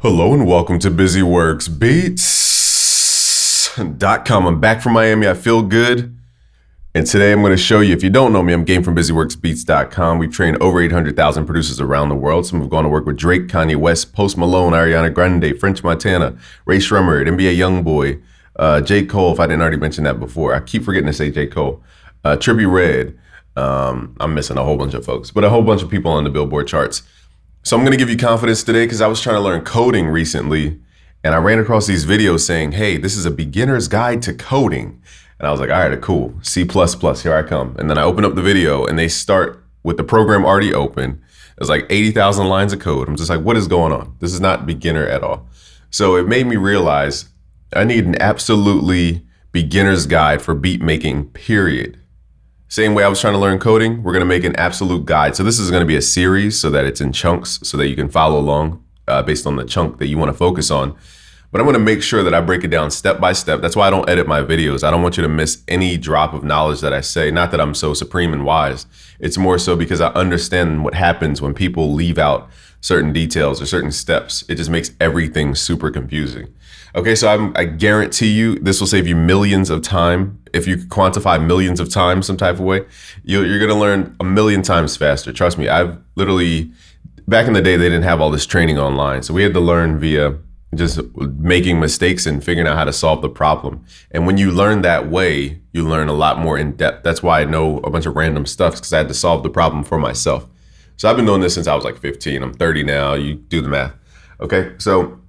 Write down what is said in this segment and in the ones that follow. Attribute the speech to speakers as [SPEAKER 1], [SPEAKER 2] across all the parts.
[SPEAKER 1] Hello and welcome to BusyWorksBeats.com. I'm back from Miami. I feel good. And today I'm going to show you, if you don't know me, I'm Game from BusyWorksBeats.com. We've trained over 800,000 producers around the world. Some have gone to work with Drake, Kanye West, Post Malone, Ariana Grande, French Montana, Ray Shremmerd, NBA Youngboy, J. Cole, if I didn't already mention that before. I keep forgetting to say J. Cole. Trippie Redd. I'm missing a whole bunch of folks, but a whole bunch of people on the Billboard charts. So I'm going to give you confidence today because I was trying to learn coding recently and I ran across these videos saying, hey, this is a beginner's guide to coding. And I was like, all right, cool. C++, here I come. And then I open up the video and they start with the program already open. There's like 80,000 lines of code. I'm just like, what is going on? This is not beginner at all. So it made me realize I need an absolutely beginner's guide for beat making, period. Same way I was trying to learn coding, we're going to make an absolute guide. So this is going to be a series so that it's in chunks so that you can follow along based on the chunk that you want to focus on. But I'm going to make sure that I break it down step by step. That's why I don't edit my videos. I don't want you to miss any drop of knowledge that I say. Not that I'm so supreme and wise. It's more so because I understand what happens when people leave out certain details or certain steps. It just makes everything super confusing. Okay, so I guarantee you this will save you millions of time. If you quantify millions of times some type of way, you're going to learn a million times faster. Trust me, I've literally, back in the day, they didn't have all this training online. So we had to learn via just making mistakes and figuring out how to solve the problem. And when you learn that way, you learn a lot more in depth. That's why I know a bunch of random stuff, because I had to solve the problem for myself. So I've been doing this since I was like 15. I'm 30 now. You do the math. Okay, so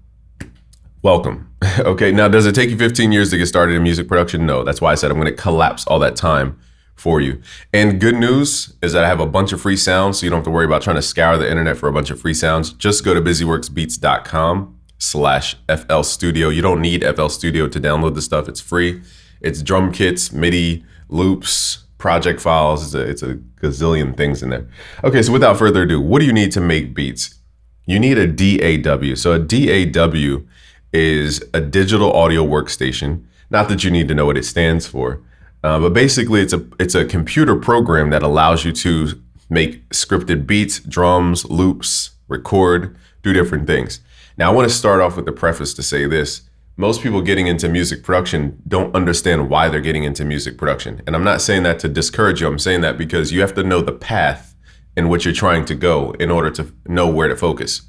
[SPEAKER 1] welcome. Okay, now does it take you 15 years to get started in music production? No, that's why I said I'm going to collapse all that time for you. And good news is that I have a bunch of free sounds, so you don't have to worry about trying to scour the internet for a bunch of free sounds. Just go to busyworksbeats.com/FL Studio. You don't need FL Studio to download the stuff. It's free. It's drum kits, MIDI, loops, project files. It's a gazillion things in there. Okay, so without further ado, what do you need to make beats? You need a DAW. So a DAW is a digital audio workstation. Not that you need to know what it stands for, but basically it's a computer program that allows you to make scripted beats, drums, loops, record, do different things. Now I want to start off with the preface to say this. Most people getting into music production don't understand why they're getting into music production. And I'm not saying that to discourage you. I'm saying that because you have to know the path in which you're trying to go in order to know where to focus.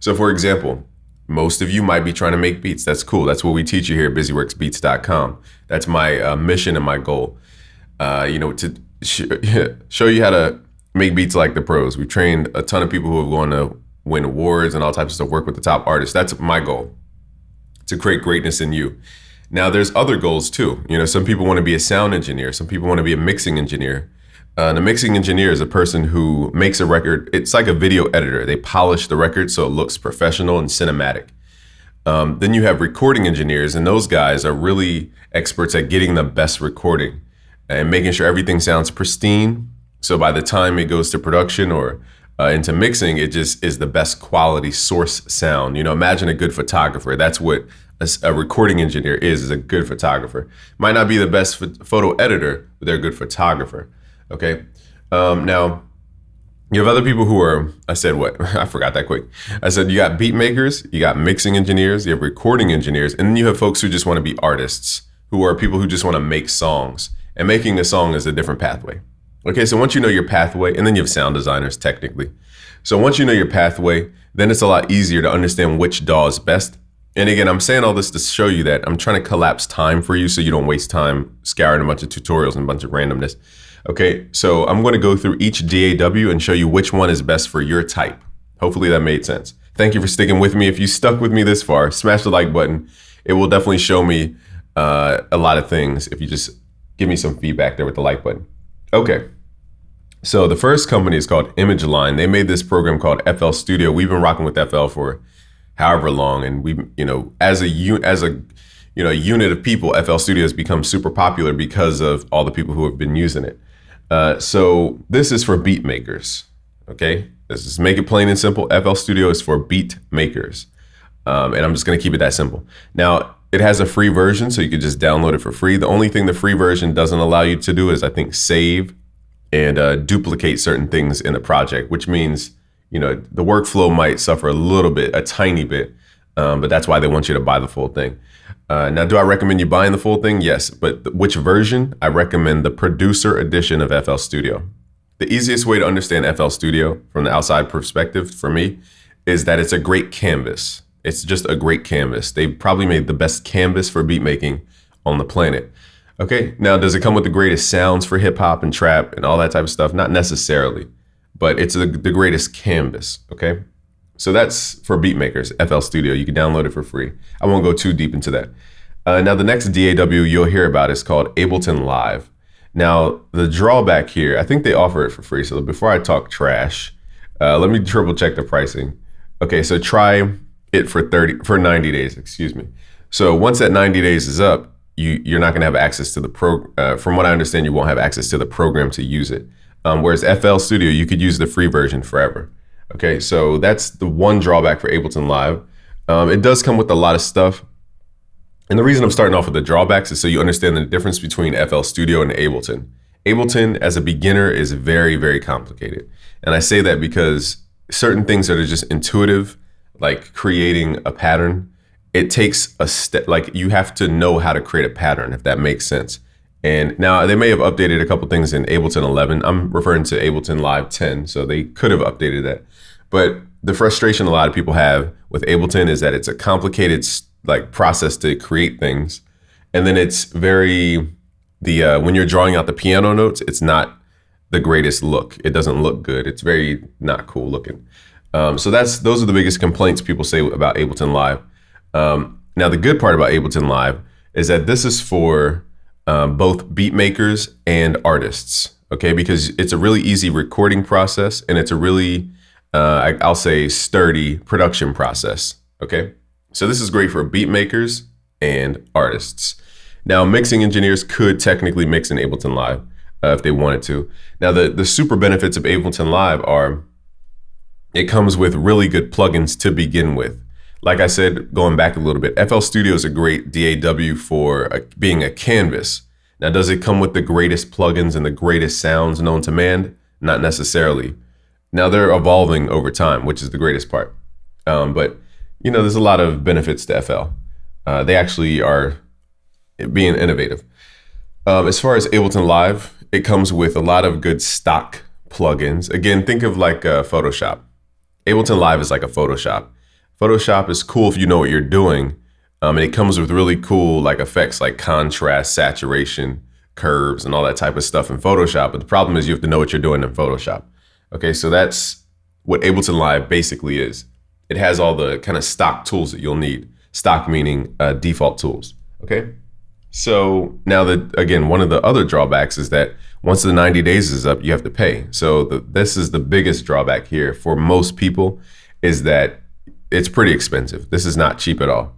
[SPEAKER 1] So for example, most of you might be trying to make beats. That's cool. That's what we teach you here at busyworksbeats.com. That's my mission and my goal, to show you how to make beats like the pros. We've trained a ton of people who have gone to win awards and all types of stuff, work with the top artists. That's my goal, to create greatness in you. Now, there's other goals too. Some people want to be a sound engineer. Some people want to be a mixing engineer. And a mixing engineer is a person who makes a record. It's like a video editor. They polish the record so it looks professional and cinematic. Then you have recording engineers, and those guys are really experts at getting the best recording and making sure everything sounds pristine. So by the time it goes to production or into mixing, it just is the best quality source sound. Imagine a good photographer. That's what a recording engineer is a good photographer. Might not be the best photo editor, but they're a good photographer. Okay. Now you have other people who are, I said what? I forgot that quick. I said you got beat makers, you got mixing engineers, you have recording engineers, and then you have folks who just want to be artists, who are people who just want to make songs. And making a song is a different pathway. Okay, so once you know your pathway, and then you have sound designers technically. So once you know your pathway, then it's a lot easier to understand which DAW is best. And again, I'm saying all this to show you that I'm trying to collapse time for you so you don't waste time scouring a bunch of tutorials and a bunch of randomness. Okay, so I'm going to go through each DAW and show you which one is best for your type. Hopefully that made sense. Thank you for sticking with me. If you stuck with me this far, smash the like button. It will definitely show me a lot of things if you just give me some feedback there with the like button. Okay, so the first company is called Image Line. They made this program called FL Studio. We've been rocking with FL for however long, and we, as a unit of people, FL Studio has become super popular because of all the people who have been using it. So this is for beat makers. Okay, let's just make it plain and simple. FL Studio is for beat makers, and I'm just going to keep it that simple. Now, it has a free version, so you can just download it for free. The only thing the free version doesn't allow you to do is, I think, save and duplicate certain things in the project, which means, the workflow might suffer a little bit, a tiny bit, but that's why they want you to buy the full thing. Now, do I recommend you buying the full thing? Yes, but which version? I recommend the producer edition of FL Studio. The easiest way to understand FL Studio from the outside perspective for me is that it's a great canvas. It's just a great canvas. They probably made the best canvas for beat making on the planet. Okay, now does it come with the greatest sounds for hip hop and trap and all that type of stuff? Not necessarily, but it's the greatest canvas, okay? So that's for beat makers, FL Studio. You can download it for free. I won't go too deep into that. Now the next DAW you'll hear about is called Ableton Live. Now the drawback here, I think they offer it for free. So before I talk trash, let me triple check the pricing. Okay, so try it for 90 days, excuse me. So once that 90 days is up, you're not gonna have access to the from what I understand, you won't have access to the program to use it. Whereas FL Studio, you could use the free version forever. Okay, so that's the one drawback for Ableton Live. It does come with a lot of stuff. And the reason I'm starting off with the drawbacks is so you understand the difference between FL Studio and Ableton. Ableton, as a beginner, is very, very complicated. And I say that because certain things that are just intuitive, like creating a pattern, it takes a step, like you have to know how to create a pattern, if that makes sense. And now they may have updated a couple things in Ableton 11. I'm referring to Ableton Live 10, so they could have updated that. But the frustration a lot of people have with Ableton is that it's a complicated like process to create things. And then it's very, when you're drawing out the piano notes, it's not the greatest look. It doesn't look good. It's very not cool looking. So those are the biggest complaints people say about Ableton Live. Now the good part about Ableton Live is that this is for both beat makers and artists, okay? Because it's a really easy recording process and it's a really, I'll say, sturdy production process, okay? So this is great for beat makers and artists. Now, mixing engineers could technically mix in Ableton Live if they wanted to. Now, the super benefits of Ableton Live are it comes with really good plugins to begin with. Like I said, going back a little bit, FL Studio is a great DAW for being a canvas. Now, does it come with the greatest plugins and the greatest sounds known to man? Not necessarily. Now, they're evolving over time, which is the greatest part. But, you know, there's a lot of benefits to FL. They actually are being innovative. As far as Ableton Live, it comes with a lot of good stock plugins. Again, think of like Photoshop. Ableton Live is like a Photoshop. Photoshop is cool if you know what you're doing. And it comes with really cool like effects like contrast, saturation, curves, and all that type of stuff in Photoshop. But the problem is you have to know what you're doing in Photoshop. Okay, so that's what Ableton Live basically is. It has all the kind of stock tools that you'll need. Stock meaning default tools, okay? So now again, one of the other drawbacks is that once the 90 days is up, you have to pay. So this is the biggest drawback here for most people is that it's pretty expensive. This is not cheap at all.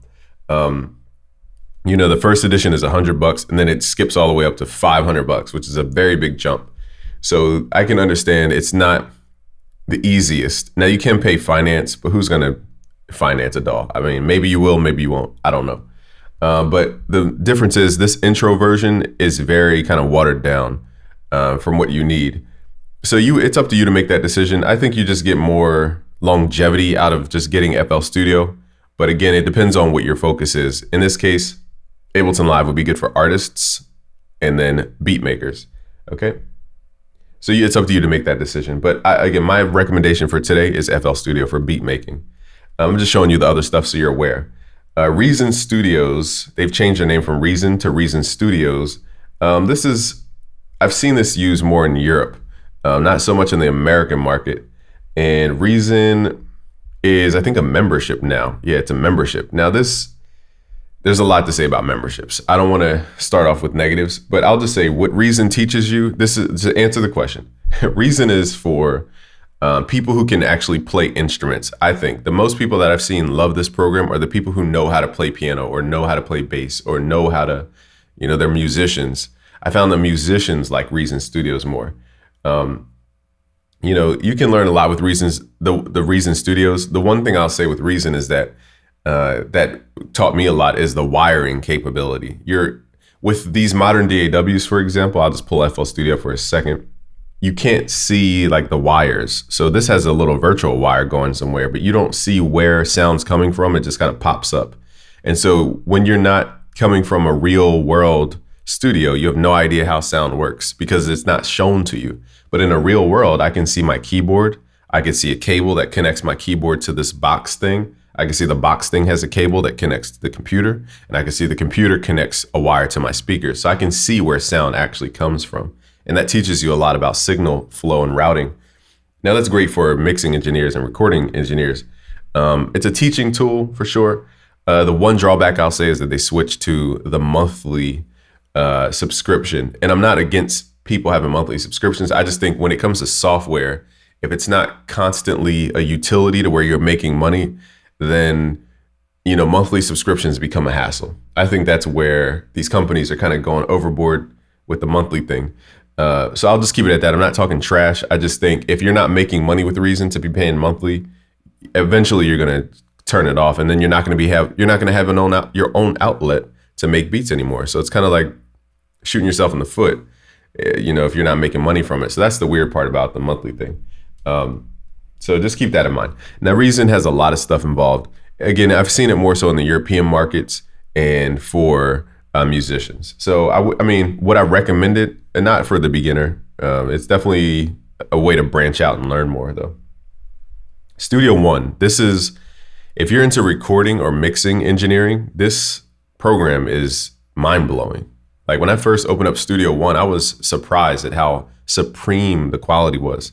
[SPEAKER 1] You know, the first edition is $100 and then it skips all the way up to $500, which is a very big jump. So I can understand it's not the easiest. Now you can pay finance, but who's gonna finance a DAW? I mean, maybe you will, maybe you won't, I don't know. But the difference is this intro version is very kind of watered down from what you need. So it's up to you to make that decision. I think you just get more longevity out of just getting FL Studio. But again, it depends on what your focus is. In this case, Ableton Live would be good for artists and then beat makers, okay? So it's up to you to make that decision. But again, my recommendation for today is FL Studio for beat making. I'm just showing you the other stuff so you're aware. Reason Studios, they've changed their name from Reason to Reason Studios. I've seen this used more in Europe, not so much in the American market. And Reason is, I think, a membership now. Yeah, it's a membership. Now there's a lot to say about memberships. I don't want to start off with negatives, but I'll just say what Reason teaches you. This is to answer the question. Reason is for people who can actually play instruments. I think the most people that I've seen love this program are the people who know how to play piano or know how to play bass or know how to, you know, they're musicians. I found that musicians like Reason Studios more. You know, you can learn a lot with the Reason Studios. The one thing I'll say with Reason is that that taught me a lot is the wiring capability. With these modern DAWs, for example, I'll just pull FL Studio for a second. you can't see like the wires. So this has a little virtual wire going somewhere, but you don't see where sound's coming from. It just kind of pops up. And so when you're not coming from a real world studio, you have no idea how sound works because it's not shown to you. But in a real world, I can see my keyboard. I can see a cable that connects my keyboard to this box thing. I can see the box thing has a cable that connects to the computer, and I can see the computer connects a wire to my speaker. So I can see where sound actually comes from. And that teaches you a lot about signal flow and routing. Now that's great for mixing engineers and recording engineers. It's a teaching tool for sure. The one drawback I'll say is that they switched to the monthly subscription. And I'm not against people having monthly subscriptions. I just think when it comes to software, if it's not constantly a utility to where you're making money, then monthly subscriptions become a hassle. I think that's where these companies are kind of going overboard with the monthly thing. So I'll just keep it at that. I'm not talking trash. I just think if you're not making money with reason to be paying monthly, eventually you're going to turn it off, and then you're not going to have your own outlet to make beats anymore. So it's kind of like shooting yourself in the foot, if you're not making money from it. So that's the weird part about the monthly thing. So just keep that in mind. Now, Reason has a lot of stuff involved. Again, I've seen it more so in the European markets and for musicians. So I mean, would I recommend it? Not for the beginner. It's definitely a way to branch out and learn more though. Studio One. This is, if you're into recording or mixing engineering, this program is mind blowing. Like when I first opened up Studio One, I was surprised at how supreme the quality was.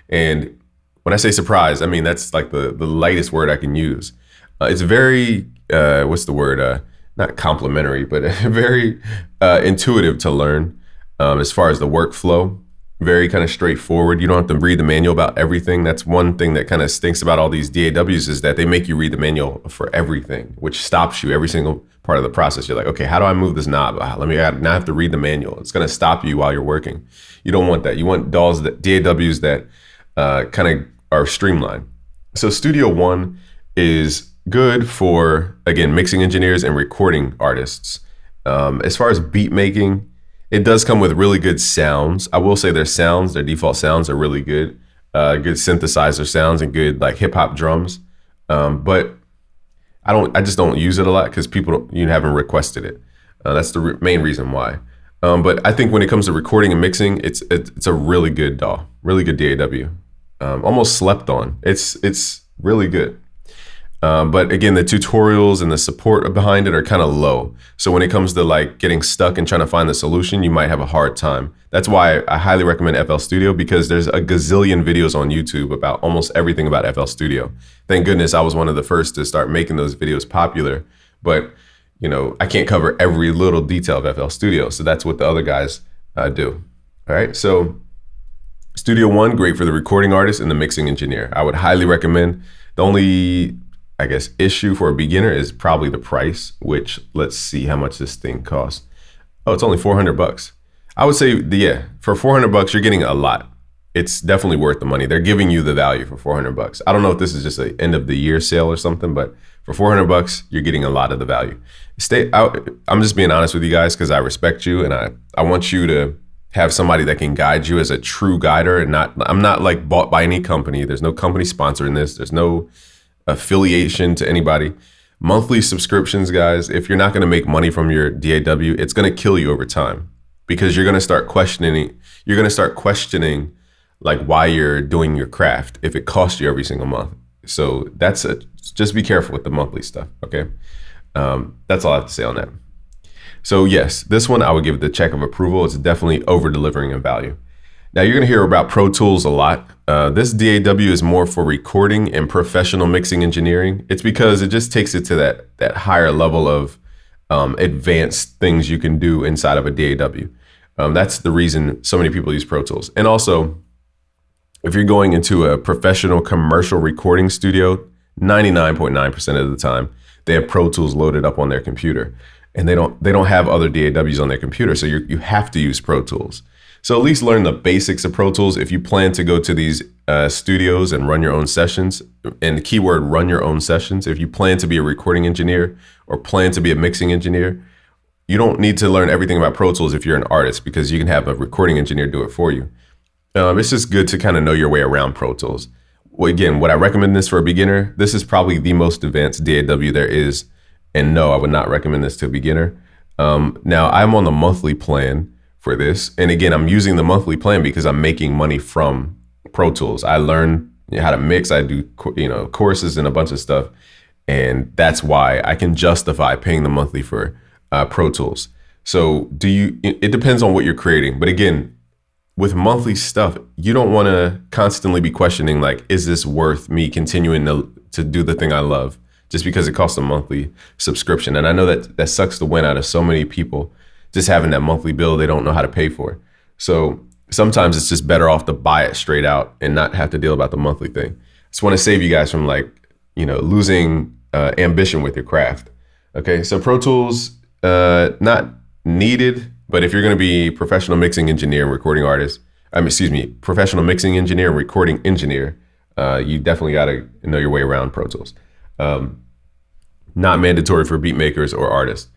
[SPEAKER 1] And when I say surprised, I mean, that's like the lightest word I can use. It's very, what's the word? Not complimentary, but very intuitive to learn as far as the workflow. Very kind of straightforward. You don't have to read the manual about everything. That's one thing that kind of stinks about all these DAWs is that they make you read the manual for everything, which stops you every single part of the process. You're like, okay, how do I move this knob? I now have to read the manual. It's going to stop you while you're working. You don't want that. You want DAWs that kind of are streamlined. So Studio One is good for, again, mixing engineers and recording artists. As far as beat making, it does come with really good sounds. I will say their default sounds are really good. Good synthesizer sounds and good like hip hop drums. But I just don't use it a lot because people haven't requested it. That's the main reason why. But I think when it comes to recording and mixing, it's a really good DAW, really good DAW. Almost slept on. It's really good. But again, the tutorials and the support behind it are kind of low. So when it comes to like getting stuck and trying to find the solution, you might have a hard time. That's why I highly recommend FL Studio, because there's a gazillion videos on YouTube about almost everything about FL Studio. Thank goodness I was one of the first to start making those videos popular. But I can't cover every little detail of FL Studio. So that's what the other guys do. All right. So Studio One, great for the recording artist and the mixing engineer. I would highly recommend. The only, I guess, issue for a beginner is probably the price, which let's see how much this thing costs. Oh, it's only $400. I would say, for $400, you're getting a lot. It's definitely worth the money. They're giving you the value for $400. I don't know if this is just an end of the year sale or something, but for $400, you're getting a lot of the value. I'm just being honest with you guys because I respect you and I want you to have somebody that can guide you as a true guider, and I'm not like bought by any company. There's no company sponsoring this. There's no affiliation to anybody. Monthly subscriptions, guys, if you're not going to make money from your DAW, it's going to kill you over time because you're going to start questioning. You're going to start questioning like why you're doing your craft if it costs you every single month. So just be careful with the monthly stuff. Okay. That's all I have to say on that. So yes, this one I would give the check of approval. It's definitely over delivering in value. Now you're going to hear about Pro Tools a lot. This DAW is more for recording and professional mixing engineering. It's because it just takes it to that higher level of advanced things you can do inside of a DAW. That's the reason so many people use Pro Tools. And also, if you're going into a professional commercial recording studio, 99.9% of the time, they have Pro Tools loaded up on their computer. And they don't have other DAWs on their computer, so you have to use Pro Tools. So at least learn the basics of Pro Tools if you plan to go to these studios and run your own sessions. And the keyword, run your own sessions. If you plan to be a recording engineer or plan to be a mixing engineer, you don't need to learn everything about Pro Tools if you're an artist, because you can have a recording engineer do it for you. It's just good to kind of know your way around Pro Tools. Well, again, would I recommend this for a beginner? This is probably the most advanced DAW there is. And no, I would not recommend this to a beginner. Now, I'm on the monthly plan for this. And again, I'm using the monthly plan because I'm making money from Pro Tools. I learn how to mix. I do, courses and a bunch of stuff. And that's why I can justify paying the monthly for Pro Tools. So it depends on what you're creating. But again, with monthly stuff, you don't want to constantly be questioning, like, is this worth me continuing to do the thing I love just because it costs a monthly subscription? And I know that sucks the wind out of so many people, just having that monthly bill they don't know how to pay for. So sometimes it's just better off to buy it straight out and not have to deal about the monthly thing. Just want to save you guys from losing ambition with your craft. Okay, so Pro Tools, not needed, but if you're going to be professional mixing engineer and recording artist, professional mixing engineer and recording engineer, you definitely got to know your way around Pro Tools. Not mandatory for beat makers or artists.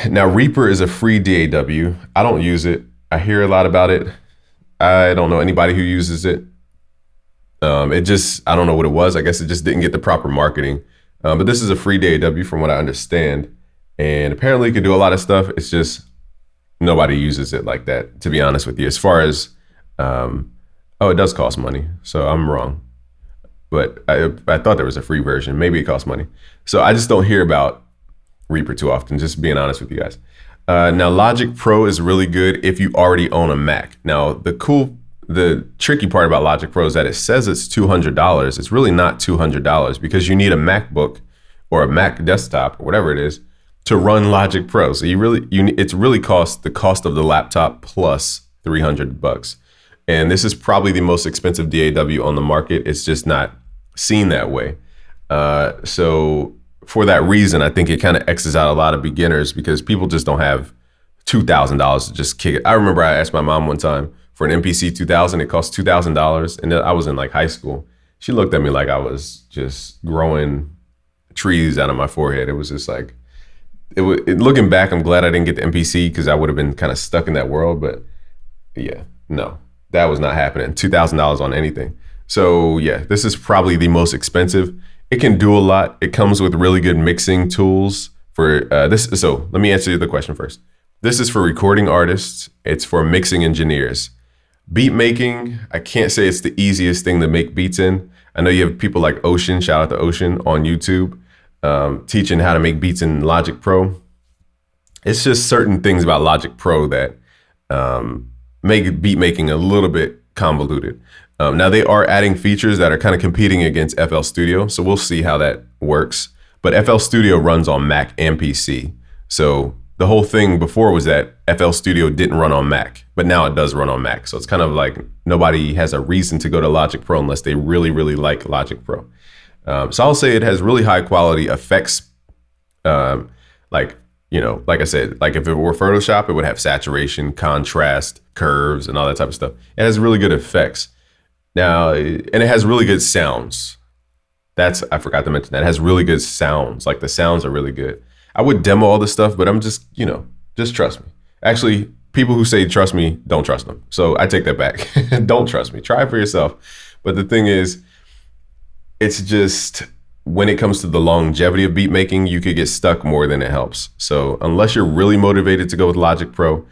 [SPEAKER 1] Now, Reaper is a free DAW. I don't use it. I hear a lot about it. I don't know anybody who uses it. I don't know what it was. I guess it just didn't get the proper marketing. But this is a free DAW from what I understand. And apparently it can do a lot of stuff. It's just nobody uses it like that, to be honest with you. As far as, it does cost money. So I'm wrong. But I thought there was a free version. Maybe it costs money. So I just don't hear about Reaper too often, just being honest with you guys. Now, Logic Pro is really good if you already own a Mac. Now, the tricky part about Logic Pro is that it says it's $200. It's really not $200 because you need a MacBook or a Mac desktop or whatever it is to run Logic Pro. So it's really the cost of the laptop plus $300. And this is probably the most expensive DAW on the market. It's just not seen that way. So for that reason, I think it kind of X's out a lot of beginners because people just don't have $2,000 to just kick it. I remember I asked my mom one time for an MPC 2000. It cost $2,000, and I was in high school. She looked at me like I was just growing trees out of my forehead. It was just like, looking back, I'm glad I didn't get the MPC because I would have been kind of stuck in that world. But yeah, no, that was not happening. $2,000 on anything. So yeah, this is probably the most expensive. It can do a lot. It comes with really good mixing tools for this. So let me answer the question first. This is for recording artists. It's for mixing engineers. Beat making, I can't say it's the easiest thing to make beats in. I know you have people like Ocean, shout out to Ocean on YouTube, teaching how to make beats in Logic Pro. It's just certain things about Logic Pro that make beat making a little bit convoluted. Now they are adding features that are kind of competing against FL Studio, so we'll see how that works. But FL Studio runs on Mac and PC. So the whole thing before was that FL Studio didn't run on Mac, but now it does run on Mac. So it's kind of like nobody has a reason to go to Logic Pro unless they really, really like Logic Pro. So I'll say it has really high quality effects. Like I said, like if it were Photoshop, it would have saturation, contrast, curves, and all that type of stuff. It has really good effects. Now, and it has really good sounds. I forgot to mention that. It has really good sounds. Like the sounds are really good. I would demo all this stuff, but I'm just trust me. Actually, people who say trust me, don't trust them. So I take that back. Don't trust me. Try it for yourself. But the thing is, it's just when it comes to the longevity of beat making, you could get stuck more than it helps. So unless you're really motivated to go with Logic Pro,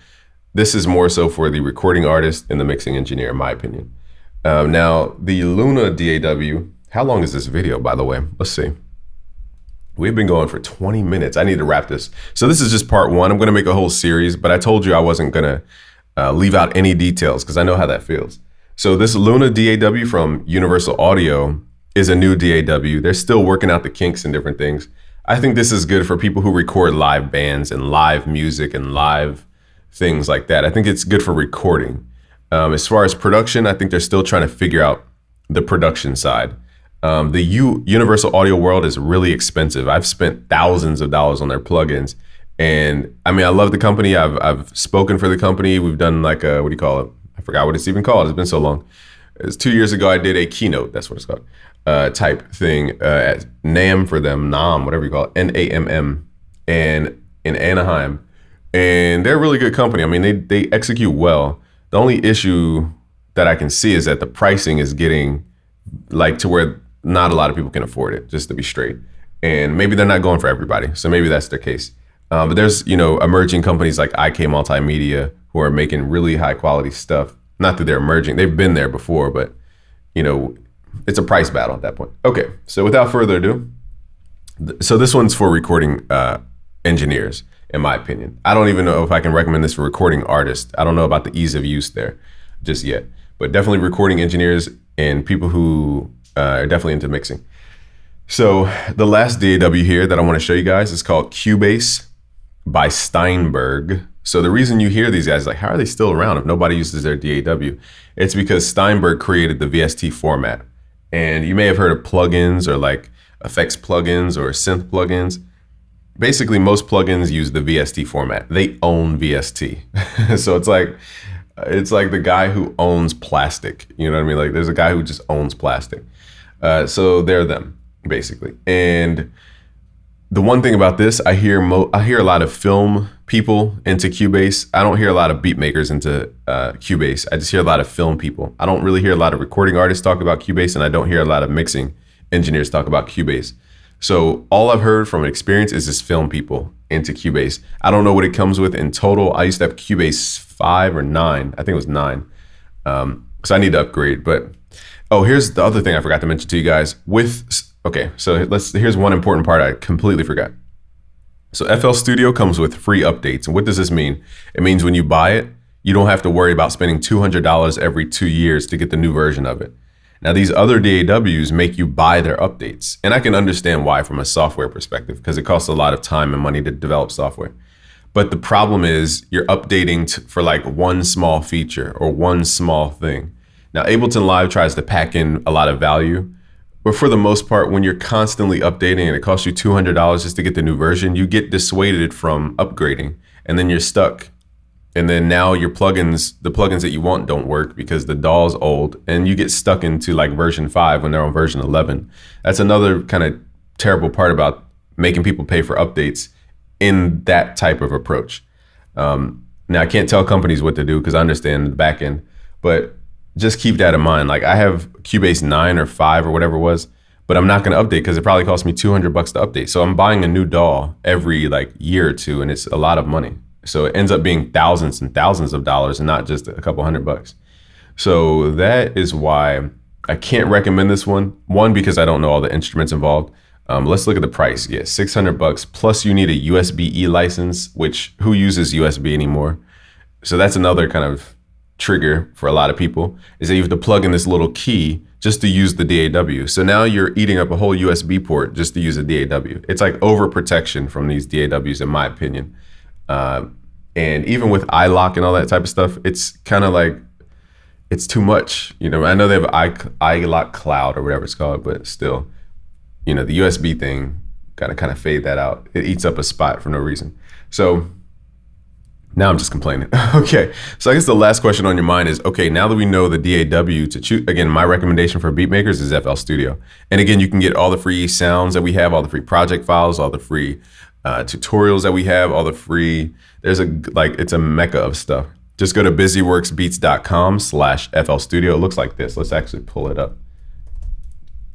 [SPEAKER 1] this is more so for the recording artist and the mixing engineer, in my opinion. Now, the Luna DAW, how long is this video, by the way? Let's see. We've been going for 20 minutes. I need to wrap this. So this is just part one. I'm going to make a whole series, but I told you I wasn't going to leave out any details because I know how that feels. So this Luna DAW from Universal Audio is a new DAW. They're still working out the kinks and different things. I think this is good for people who record live bands and live music and live things like that. I think it's good for recording. As far as production, I think they're still trying to figure out the production side. The Universal Audio world is really expensive. I've spent thousands of dollars on their plugins. And I mean, I love the company. I've spoken for the company. We've done like a, what do you call it? I forgot what it's even called. It's been so long. It's 2 years ago, I did a keynote. That's what it's called. Type thing at NAMM for them, whatever you call it, NAMM, and in Anaheim. And they're a really good company. I mean, they execute well. The only issue that I can see is that the pricing is getting like to where not a lot of people can afford it, just to be straight. And maybe they're not going for everybody. So maybe that's their case. But there's, emerging companies like IK Multimedia who are making really high quality stuff. Not that they're emerging. They've been there before, but, it's a price battle at that point. Okay, so without further ado, so this one's for recording engineers, in my opinion. I don't even know if I can recommend this for recording artists. I don't know about the ease of use there just yet. But definitely recording engineers and people who are definitely into mixing. So the last DAW here that I want to show you guys is called Cubase by Steinberg. So the reason you hear these guys, like, how are they still around if nobody uses their DAW? It's because Steinberg created the VST format. And you may have heard of plugins or like effects plugins or synth plugins. Basically, most plugins use the VST format. They own VST. So it's like the guy who owns plastic. You know what I mean? Like there's a guy who just owns plastic. So they're them, basically. And the one thing about this, I hear a lot of film people into Cubase. I don't hear a lot of beat makers into Cubase. I just hear a lot of film people. I don't really hear a lot of recording artists talk about Cubase, and I don't hear a lot of mixing engineers talk about Cubase. So all I've heard from experience is just film people into Cubase. I don't know what it comes with in total. I used to have Cubase 5 or 9. I think it was 9. So I need to upgrade. But here's the other thing I forgot to mention to you guys. Here's one important part I completely forgot. So FL Studio comes with free updates. And what does this mean? It means when you buy it, you don't have to worry about spending $200 every 2 years to get the new version of it. Now, these other DAWs make you buy their updates. And I can understand why from a software perspective, because it costs a lot of time and money to develop software. But the problem is you're updating for like one small feature or one small thing. Now, Ableton Live tries to pack in a lot of value. But for the most part, when you're constantly updating and it costs you $200 just to get the new version, you get dissuaded from upgrading. And then you're stuck. And then now the plugins that you want don't work because the DAW's old, and you get stuck into like version 5 when they're on version 11. That's another kind of terrible part about making people pay for updates in that type of approach. Now, I can't tell companies what to do because I understand the back end, but just keep that in mind. Like I have Cubase 9 or 5 or whatever it was, but I'm not going to update because it probably cost me $200 to update. So I'm buying a new DAW every like year or two, and it's a lot of money. So it ends up being thousands and thousands of dollars and not just a couple $100. So that is why I can't recommend this one. One, because I don't know all the instruments involved. Let's look at the price. Yeah, $600 plus you need a USB-E license, which who uses USB anymore? So that's another kind of trigger for a lot of people, is that you have to plug in this little key just to use the DAW. So now you're eating up a whole USB port just to use a DAW. It's like overprotection from these DAWs, in my opinion. And even with iLock and all that type of stuff, it's kind of like, it's too much. I know they have iLock Cloud or whatever it's called, but still, the USB thing gotta kind of fade that out. It eats up a spot for no reason. So now I'm just complaining. Okay, so I guess the last question on your mind is, okay, now that we know the DAW to choose, again, my recommendation for beat makers is FL Studio. And again, you can get all the free sounds that we have, all the free project files, all the free tutorials that we have, all the free, it's a mecca of stuff. Just go to busyworksbeats.com/FL Studio. It looks like this. Let's actually pull it up.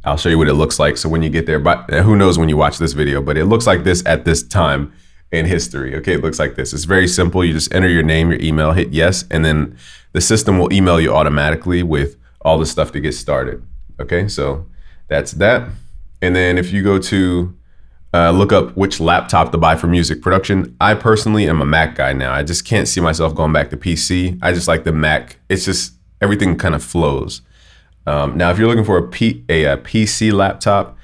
[SPEAKER 1] I'll show you what it looks like. So when you get there, but who knows when you watch this video, but it looks like this at this time in history. Okay, it looks like this. It's very simple. You just enter your name, your email, hit yes, and then the system will email you automatically with all the stuff to get started. Okay, so that's that. And then if you go to look up which laptop to buy for music production. I personally am a Mac guy now. I just can't see myself going back to PC. I just like the Mac. It's just, everything kind of flows. Now, if you're looking for a PC laptop,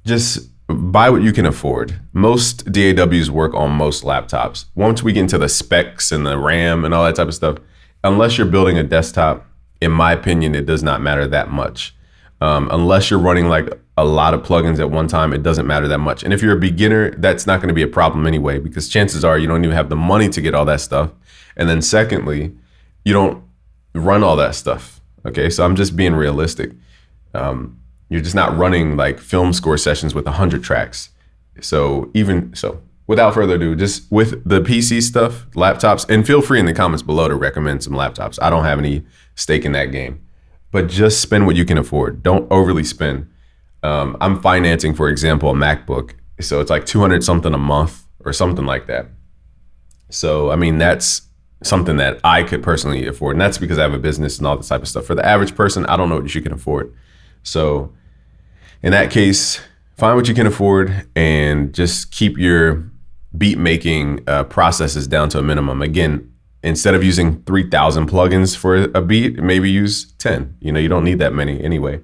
[SPEAKER 1] just buy what you can afford. Most DAWs work on most laptops. Once we get into the specs and the RAM and all that type of stuff, unless you're building a desktop, in my opinion, it does not matter that much. Unless you're running like a lot of plugins at one time, it doesn't matter that much. And if you're a beginner, that's not going to be a problem anyway, because chances are you don't even have the money to get all that stuff. And then secondly, you don't run all that stuff. Okay, so I'm just being realistic. You're just not running like film score sessions with 100 tracks. So without further ado, just with the PC stuff, laptops, and feel free in the comments below to recommend some laptops. I don't have any stake in that game, but just spend what you can afford. Don't overly spend. I'm financing, for example, a MacBook. So it's like 200 something a month or something like that. So, I mean, that's something that I could personally afford. And that's because I have a business and all this type of stuff. For the average person, I don't know what you can afford. So in that case, find what you can afford and just keep your beat making processes down to a minimum. Again, instead of using 3,000 plugins for a beat, maybe use 10. You know, you don't need that many anyway.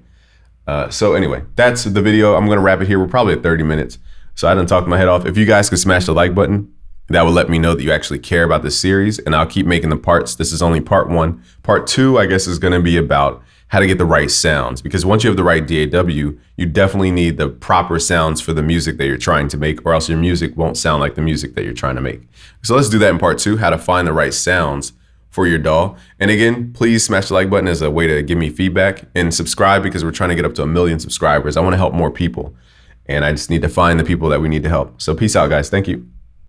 [SPEAKER 1] So anyway, that's the video. I'm going to wrap it here. We're probably at 30 minutes. So I done talked my head off. If you guys could smash the like button, that will let me know that you actually care about this series, and I'll keep making the parts. This is only part 1. Part 2, I guess, is going to be about how to get the right sounds, because once you have the right DAW, you definitely need the proper sounds for the music that you're trying to make, or else your music won't sound like the music that you're trying to make. So let's do that in part 2, how to find the right sounds for your DAW. And again, please smash the like button as a way to give me feedback, and subscribe, because we're trying to get up to 1 million subscribers. I want to help more people, and I just need to find the people that we need to help. So peace out, guys. Thank you.